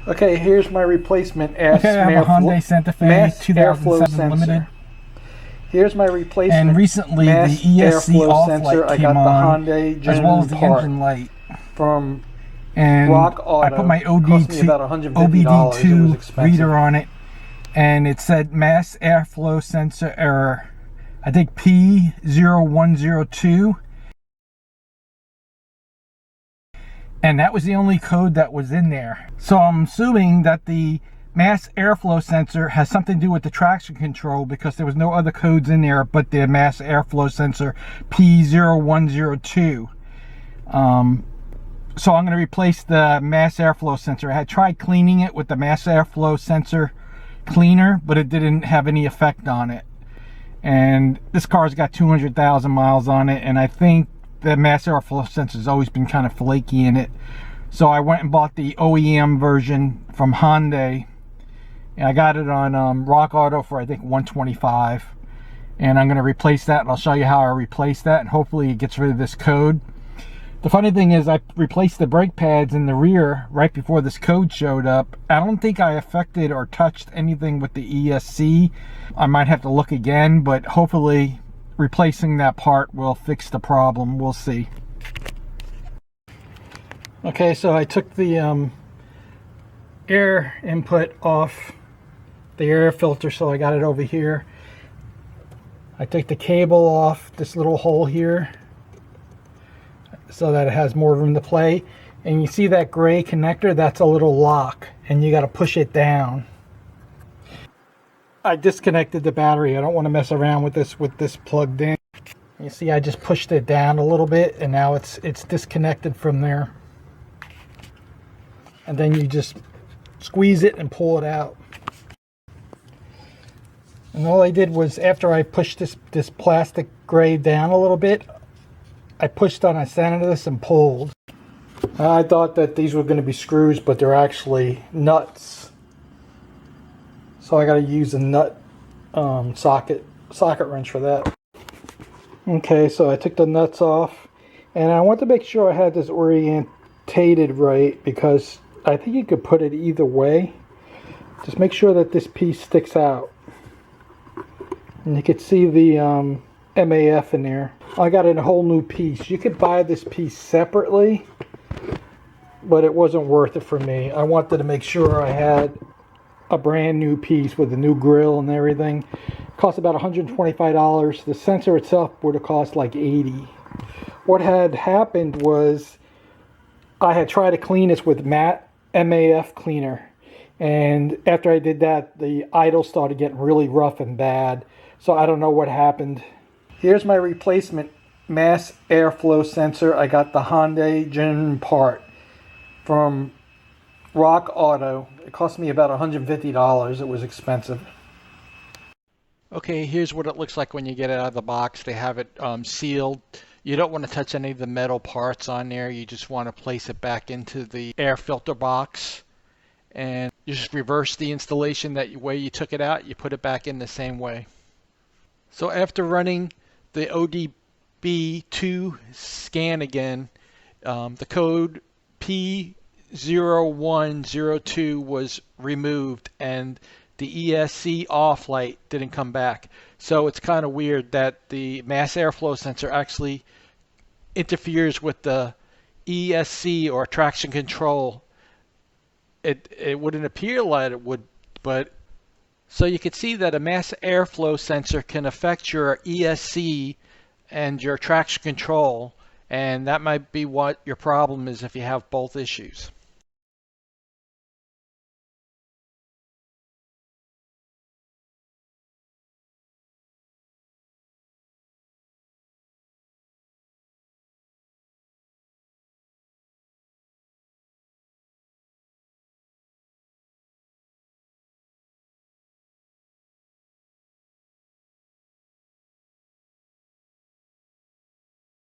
Okay, here's my replacement Okay, I have a Hyundai Santa Fe mass 2007 airflow Limited. sensor. Here's my replacement. And recently the mass ESC airflow off sensor. light I came got on, the Hyundai as well as the part engine light. from And Rock Auto. I put my Cost me about $150. It was OBD2 expensive. reader on it, and it said mass airflow sensor error. I think P0102. And that was the only code that was in there. So I'm assuming that the mass airflow sensor has something to do with the traction control, because there was no other codes in there but the mass airflow sensor P0102. So I'm going to replace the mass airflow sensor. I had tried cleaning it with the mass airflow sensor cleaner, but it didn't have any effect on it. And this car's got 200,000 miles on it, and I think the mass airflow sensor has always been kind of flaky in it. So I went and bought the OEM version from Hyundai, and I got it on Rock Auto for I think $125. And I'm going to replace that, and I'll show you how I replace that, and hopefully it gets rid of this code. The funny thing is, I replaced the brake pads in the rear right before this code showed up. I don't think I affected or touched anything with the ESC. I might have to look again, but hopefully replacing that part will fix the problem. We'll see. Okay, so I took the air input off the air filter, so I got it over here. I took the cable off this little hole here, so that it has more room to play. And you see that gray connector? That's a little lock, and you got to push it down. I disconnected the battery. I don't want to mess around with this plugged in. You see, I just pushed it down a little bit, and now it's disconnected from there. And then you just squeeze it and pull it out. And all I did was, after I pushed this plastic gray down a little bit, I pushed on a center of this and pulled. I thought that these were going to be screws, but they're actually nuts. So I got to use a nut socket wrench for that. Okay, so I took the nuts off, and I want to make sure I had this orientated right, because I think you could put it either way. Just make sure that this piece sticks out. And you can see the MAF in there. I got a whole new piece. You could buy this piece separately, but it wasn't worth it for me. I wanted to make sure I had a brand new piece with a new grill and everything. It cost about $125. The sensor itself would have cost like $80. What had happened was I had tried to clean this with MAF cleaner, and after I did that, the idle started getting really rough and bad. So I don't know what happened. Here's my replacement mass airflow sensor. I got the Hyundai Gen part from Rock Auto. It cost me about $150. It was expensive. Okay, here's what it looks like when you get it out of the box. They have it sealed. You don't want to touch any of the metal parts on there. You just want to place it back into the air filter box, and you just reverse the installation that way you took it out. You put it back in the same way. So after running the OBD2 scan again, the code P0102 was removed, and the ESC off light didn't come back. So it's kind of weird that the mass airflow sensor actually interferes with the ESC or traction control. It wouldn't appear like it would, but so you could see that a mass airflow sensor can affect your ESC and your traction control, and that might be what your problem is if you have both issues.